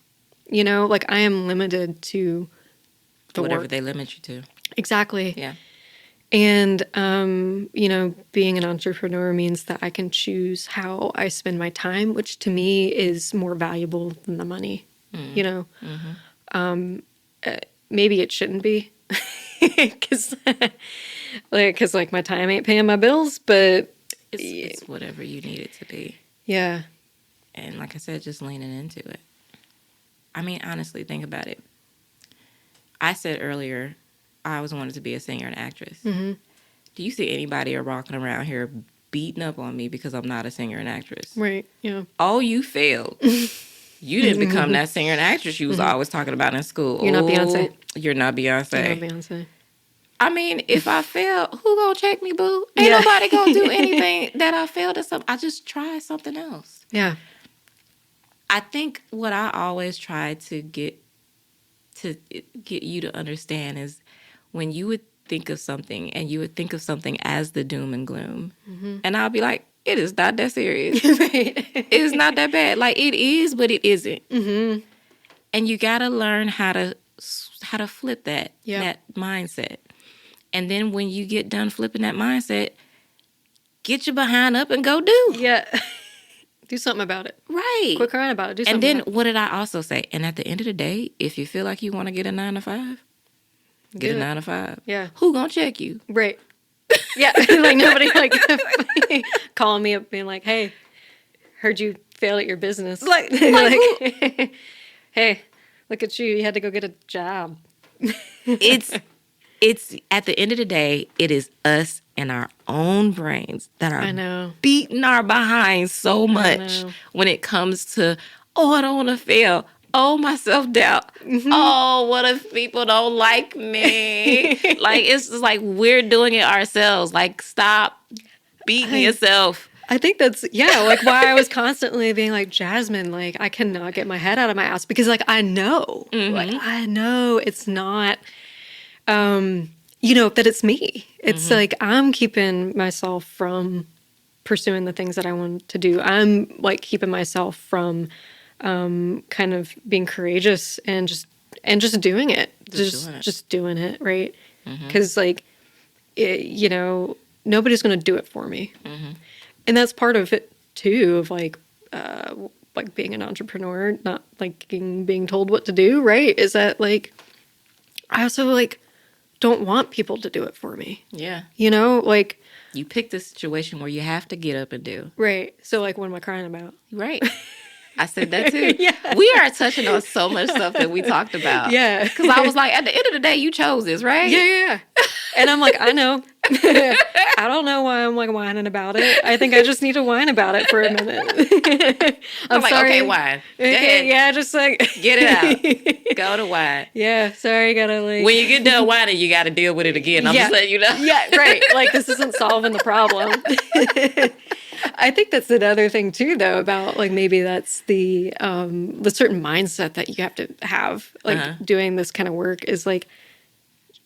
You know, like I am limited to the Whatever work. they limit you to. Exactly. Yeah. And, you know, being an entrepreneur means that I can choose how I spend my time, which to me is more valuable than the money, you know? Maybe it shouldn't be because like my time ain't paying my bills, but It's whatever you need it to be. yeah. And like I said, just leaning into it. I mean, honestly, think about it. I said earlier, I always wanted to be a singer and actress. Do you see anybody walking around here beating up on me because I'm not a singer and actress? Right. Yeah. Oh, you failed. You didn't become that singer and actress you was always talking about in school. You're not Beyonce. You're not Beyonce. You're not Beyonce. I mean, if I fail, who gonna check me, boo? Ain't nobody gonna do anything that I failed at something. I just try something else. Yeah. I think what I always try to get you to understand is when you would think of something and you would think of something as the doom and gloom, and I'll be like, it is not that serious. Right. It is not that bad. Like it is, but it isn't. And you gotta learn how to flip that mindset. And then when you get done flipping that mindset, get your behind up and go do. Yeah. Do something about it. Right. Quit crying about it. Do something And then about it. what did I also say? And at the end of the day, if you feel like you want to get a 9 to 5, get a 9 to 5. Yeah. Who gonna check you? Right. Yeah. Like nobody like calling me up being like, hey, heard you failed at your business. Like Hey, look at you. You had to go get a job. it's at the end of the day, it is us and our own brains that I are know. beating our behinds so much when it comes to, oh, I don't want to fail. Oh, my self-doubt. Oh, what if people don't like me? Like, it's just like we're doing it ourselves. Like, stop beating yourself. I think that's, like why I was constantly being like, Jasmine, like, I cannot get my head out of my ass because, like, I know. Like, I know it's not, that it's me. It's like I'm keeping myself from pursuing the things that I want to do. I'm, like, keeping myself from kind of being courageous and just doing it. Just doing it, right? Because, like, nobody's going to do it for me. And that's part of it too, of like being an entrepreneur, not like being told what to do, right? Is that, like, I also, like, don't want people to do it for me. Yeah. Like, You pick the situation where you have to get up and do. Right. So, like, what am I crying about? Right. I said that too. We are touching on so much stuff that we talked about. Yeah. Because I was like, at the end of the day, you chose this, right? Yeah. And I'm like, I know. I don't know why I'm, like, whining about it. I think I just need to whine about it for a minute. I'm like, sorry. okay, whine. Go ahead. Yeah, just, like... Get it out. Go to whine. Yeah, sorry, gotta, like... When you get done whining, you got to deal with it again. I'm just letting you know. Yeah, right. Like, this isn't solving the problem. I think that's another thing too, though, about, like, maybe that's the certain mindset that you have to have, like, doing this kind of work is, like,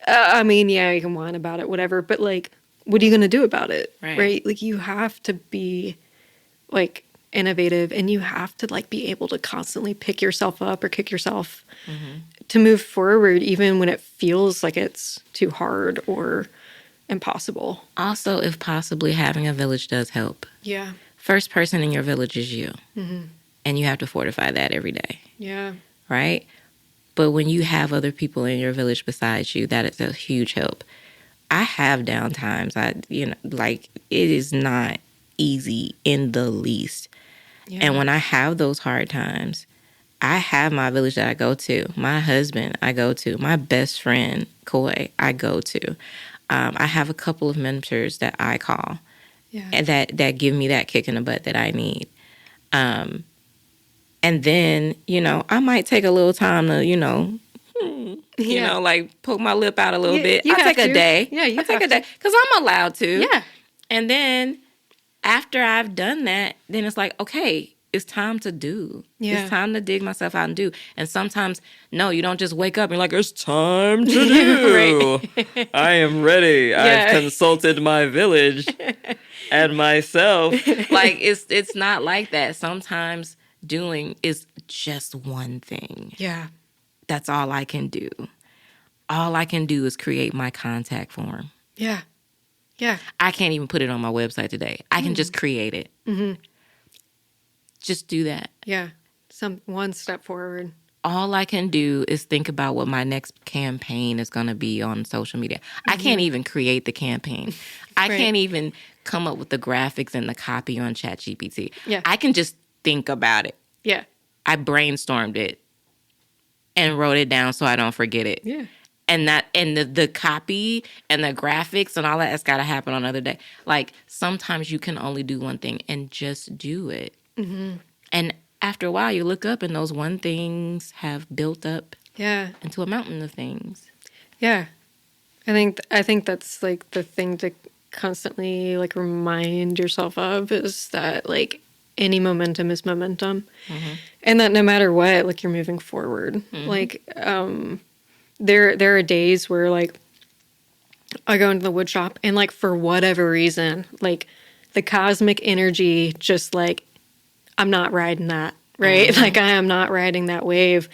I mean, yeah, you can whine about it, whatever, but, like, what are you going to do about it? Right? Like, you have to be, like, innovative, and you have to, like, be able to constantly pick yourself up or kick yourself to move forward, even when it feels like it's too hard or impossible. Also, if possibly, having a village does help. Yeah. First person in your village is you. And you have to fortify that every day. Yeah. Right? But when you have other people in your village besides you, that is a huge help. I have down times. Like, it is not easy in the least. Yeah. And when I have those hard times, I have my village that I go to. My husband, I go to. My best friend, Coy, I go to. I have a couple of mentors that I call and that give me that kick in the butt that I need. And then, I might take a little time to, like, poke my lip out a little bit. I take a day. Yeah, you take a day because I'm allowed to. Yeah. And then after I've done that, then it's like, okay, it's time to do. Yeah. It's time to dig myself out and do. And sometimes, no, you don't just wake up and you're like, it's time to do. Right. I am ready. I've consulted my village and myself. Like, it's not like that. Sometimes doing is just one thing. Yeah. That's all I can do. All I can do is create my contact form. Yeah. Yeah. I can't even put it on my website today. I can just create it. Just do that. Yeah. One step forward. All I can do is think about what my next campaign is going to be on social media. I can't even create the campaign. I can't even come up with the graphics and the copy on ChatGPT. Yeah. I can just think about it. Yeah. I brainstormed it and wrote it down so I don't forget it. Yeah. And the copy and the graphics and all that's got to happen on another day. Like, sometimes you can only do one thing and just do it. And after a while, you look up and those one things have built up into a mountain of things. Yeah. I think that's, like, the thing to constantly, like, remind yourself of is that, like, any momentum is momentum. And that no matter what, like, you're moving forward. Like, there are days where, like, I go into the wood shop and, like, for whatever reason, like, the cosmic energy just, like, I'm not riding that, right? Like, I am not riding that wave.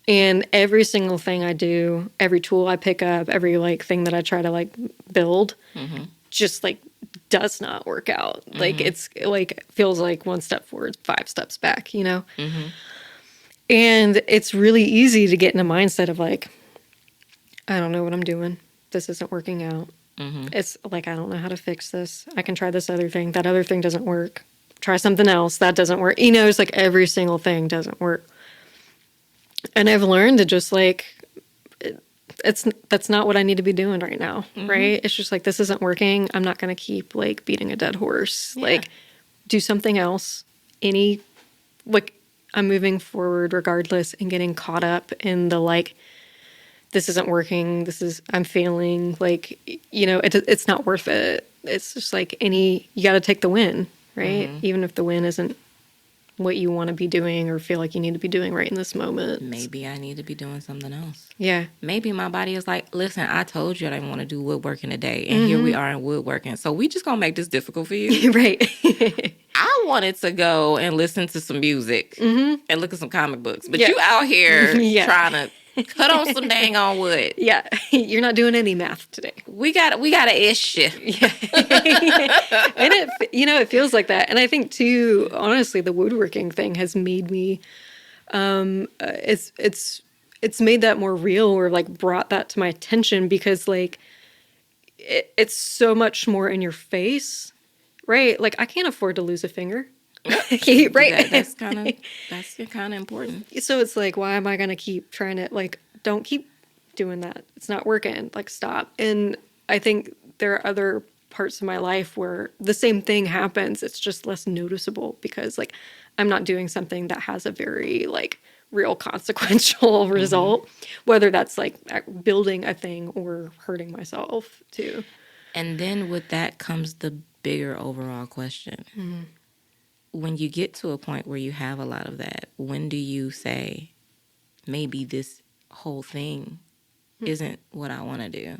And every single thing I do, every tool I pick up, every, like, thing that I try to, like, build, just, like, does not work out. Like, it's, like, feels like one step forward, 5 steps back, And it's really easy to get in a mindset of, like, I don't know what I'm doing. This isn't working out. It's like, I don't know how to fix this. I can try this other thing. That other thing doesn't work. try something else. That doesn't work. You know, it's like every single thing doesn't work. And I've learned to just like, that's not what I need to be doing right now, right? It's just like, this isn't working. I'm not going to keep like beating a dead horse. Yeah. Like, do something else. Like, I'm moving forward regardless and getting caught up in the like, this isn't working. I'm failing. Like, you know, it's not worth it. It's just like you got to take the win, right? Even if the win isn't what you want to be doing or feel like you need to be doing right in this moment. Maybe I need to be doing something else. Yeah. Maybe my body is like, listen, I told you I didn't want to do woodworking today, and here we are in woodworking. So we just going to make this difficult for you. Right. I wanted to go and listen to some music and look at some comic books, but you out here trying to cut on some dang on wood. Yeah. You're not doing any math today. We got an issue. Yeah. And it feels like that. And I think too, honestly, the woodworking thing has made me, it's made that more real, or like brought that to my attention, because like it's so much more in your face, right? Like I can't afford to lose a finger. Right. That's kind of important. So it's like, why am I going to keep trying to, like, don't keep doing that. It's not working. Like, stop. And I think there are other parts of my life where the same thing happens. It's just less noticeable because like I'm not doing something that has a very like real consequential result, whether that's like building a thing or hurting myself too. And then with that comes the bigger overall question. When you get to a point where you have a lot of that, when do you say, maybe this whole thing isn't what I want to do,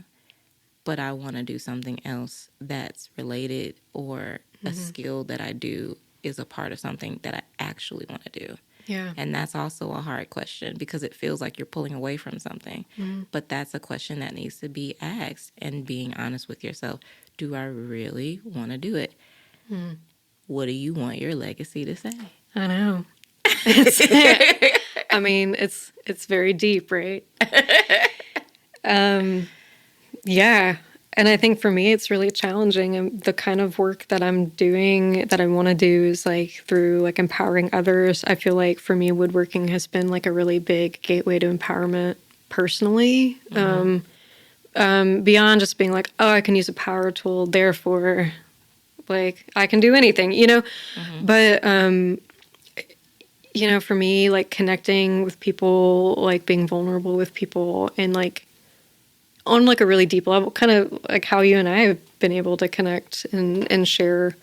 but I want to do something else that's related, or a skill that I do is a part of something that I actually want to do? Yeah. And that's also a hard question because it feels like you're pulling away from something. But that's a question that needs to be asked, and being honest with yourself. Do I really want to do it? What do you want your legacy to say? I know. I mean, it's very deep, right? Yeah. And I think for me, it's really challenging. And the kind of work that I'm doing, that I want to do, is like through like empowering others. I feel like for me, woodworking has been like a really big gateway to empowerment personally. Beyond just being like, oh, I can use a power tool, therefore like I can do anything, you know? But, you know, for me, like connecting with people, like being vulnerable with people, and like on like a really deep level, kind of like how you and I have been able to connect and share,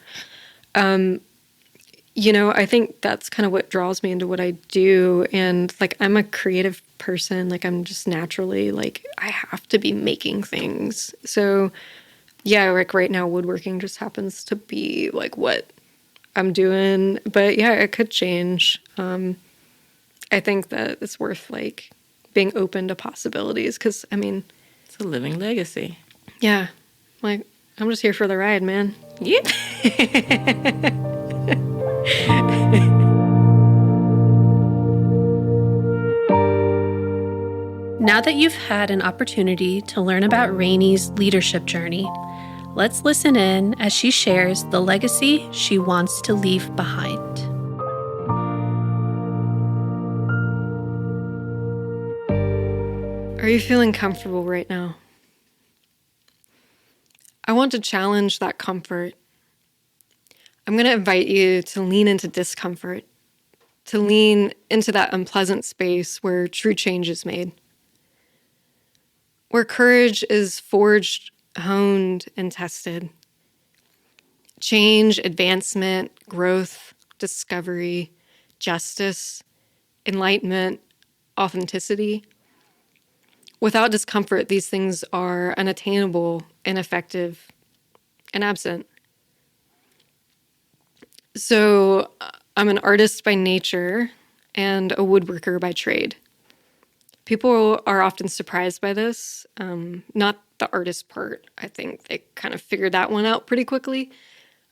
you know, I think that's kind of what draws me into what I do. And like, I'm a creative person. Like I'm just naturally like, I have to be making things. So yeah, like right now, woodworking just happens to be like what I'm doing. But yeah, it could change. I think that it's worth like being open to possibilities, because I mean, it's a living legacy. Yeah, like I'm just here for the ride, man. Yeah. Now that you've had an opportunity to learn about Rainey's leadership journey, let's listen in as she shares the legacy she wants to leave behind. Are you feeling comfortable right now? I want to challenge that comfort. I'm going to invite you to lean into discomfort, to lean into that unpleasant space where true change is made, where courage is forged, honed, and tested. Change, advancement, growth, discovery, justice, enlightenment, authenticity. Without discomfort, these things are unattainable, ineffective, and absent. So I'm an artist by nature and a woodworker by trade. People are often surprised by this, not the artist part. I think they kind of figured that one out pretty quickly.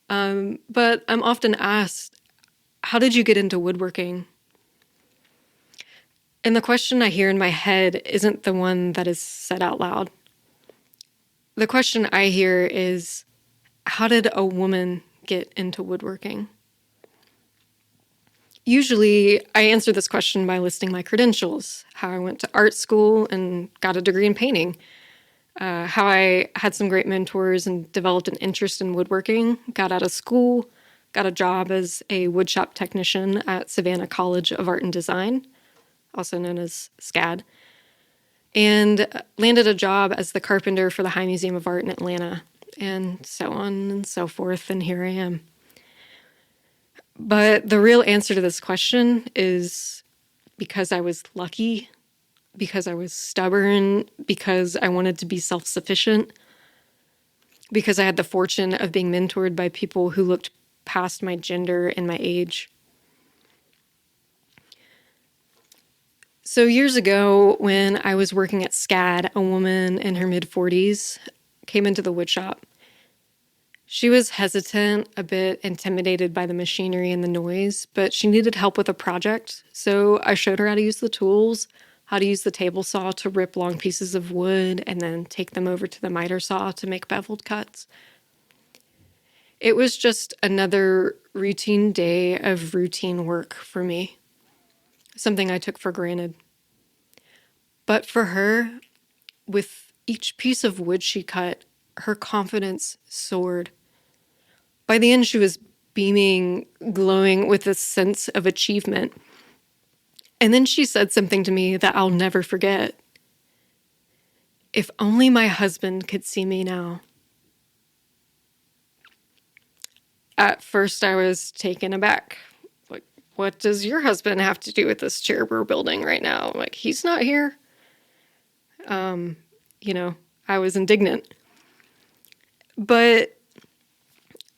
But I'm often asked, how did you get into woodworking? And the question I hear in my head isn't the one that is said out loud. The question I hear is, how did a woman get into woodworking? Usually, I answer this question by listing my credentials, how I went to art school and got a degree in painting, how I had some great mentors and developed an interest in woodworking, got out of school, got a job as a woodshop technician at Savannah College of Art and Design, also known as SCAD, and landed a job as the carpenter for the High Museum of Art in Atlanta, and so on and so forth, and here I am. But the real answer to this question is because I was lucky, because I was stubborn, because I wanted to be self-sufficient, because I had the fortune of being mentored by people who looked past my gender and my age. So years ago, when I was working at SCAD, a woman in her mid-40s came into the woodshop. She was hesitant, a bit intimidated by the machinery and the noise, but she needed help with a project. So I showed her how to use the tools, how to use the table saw to rip long pieces of wood and then take them over to the miter saw to make beveled cuts. It was just another routine day of routine work for me, something I took for granted. But for her, with each piece of wood she cut, her confidence soared. By the end, she was beaming, glowing with a sense of achievement. And then she said something to me that I'll never forget. If only my husband could see me now. At first, I was taken aback. Like, what does your husband have to do with this chair we're building right now? Like, he's not here. I was indignant. But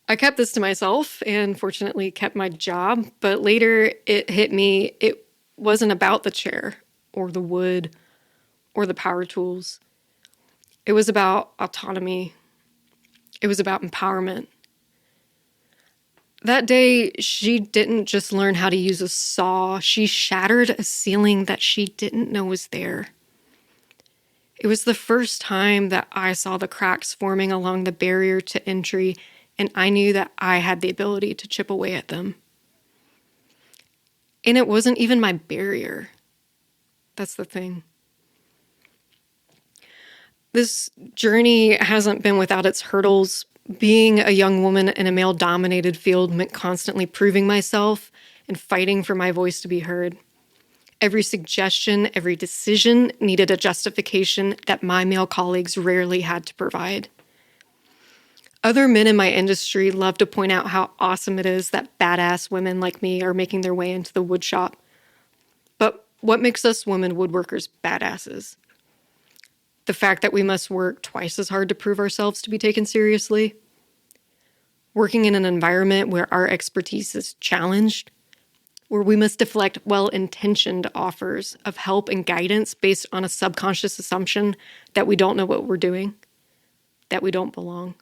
I kept this to myself and fortunately kept my job. But later it hit me, it wasn't about the chair or the wood or the power tools. It was about autonomy. It was about empowerment. That day, she didn't just learn how to use a saw. She shattered a ceiling that she didn't know was there. It was the first time that I saw the cracks forming along the barrier to entry, and I knew that I had the ability to chip away at them. And it wasn't even my barrier. That's the thing. This journey hasn't been without its hurdles. Being a young woman in a male-dominated field meant constantly proving myself and fighting for my voice to be heard. Every suggestion, every decision needed a justification that my male colleagues rarely had to provide. Other men in my industry love to point out how awesome it is that badass women like me are making their way into the woodshop. But what makes us women woodworkers badasses? The fact that we must work twice as hard to prove ourselves to be taken seriously? Working in an environment where our expertise is challenged? Where we must deflect well-intentioned offers of help and guidance based on a subconscious assumption that we don't know what we're doing, that we don't belong.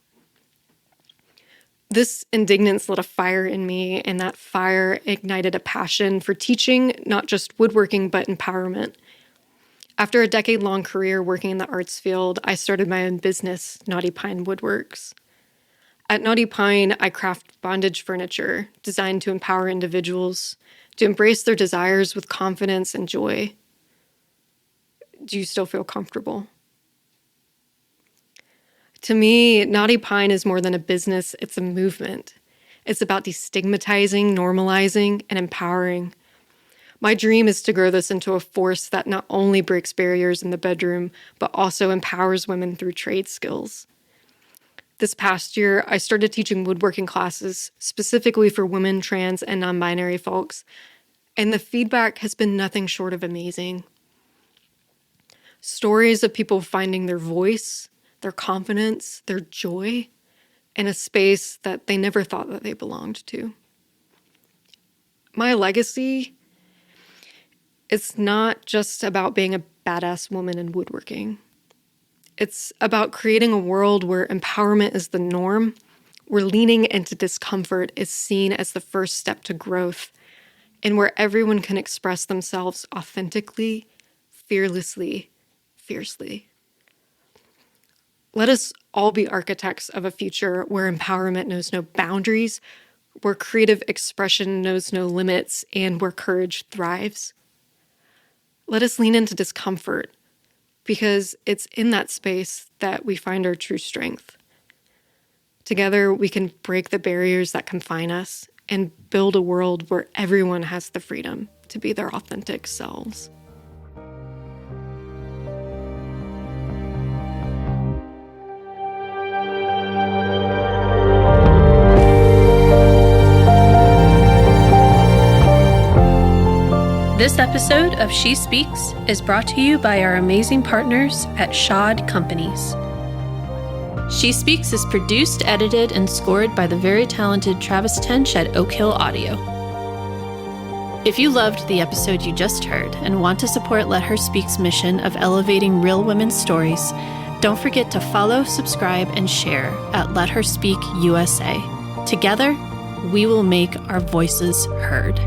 This indignance lit a fire in me, and that fire ignited a passion for teaching not just woodworking, but empowerment. After a decade-long career working in the arts field, I started my own business, Naughty Pine Woodworks. At Naughty Pine, I craft bondage furniture designed to empower individuals to embrace their desires with confidence and joy. Do you still feel comfortable? To me, Naughty Pine is more than a business, it's a movement. It's about destigmatizing, normalizing, and empowering. My dream is to grow this into a force that not only breaks barriers in the bedroom, but also empowers women through trade skills. This past year, I started teaching woodworking classes specifically for women, trans, and non-binary folks, and the feedback has been nothing short of amazing. Stories of people finding their voice, their confidence, their joy in a space that they never thought that they belonged to. My legacy, it's not just about being a badass woman in woodworking. It's about creating a world where empowerment is the norm, where leaning into discomfort is seen as the first step to growth, and where everyone can express themselves authentically, fearlessly, fiercely. Let us all be architects of a future where empowerment knows no boundaries, where creative expression knows no limits, and where courage thrives. Let us lean into discomfort, because it's in that space that we find our true strength. Together, we can break the barriers that confine us and build a world where everyone has the freedom to be their authentic selves. This episode of She Speaks is brought to you by our amazing partners at Shod Companies. She Speaks is produced, edited, and scored by the very talented Travis Tench at Oak Hill Audio. If you loved the episode you just heard and want to support Let Her Speak's mission of elevating real women's stories, don't forget to follow, subscribe, and share at Let Her Speak USA. Together, we will make our voices heard.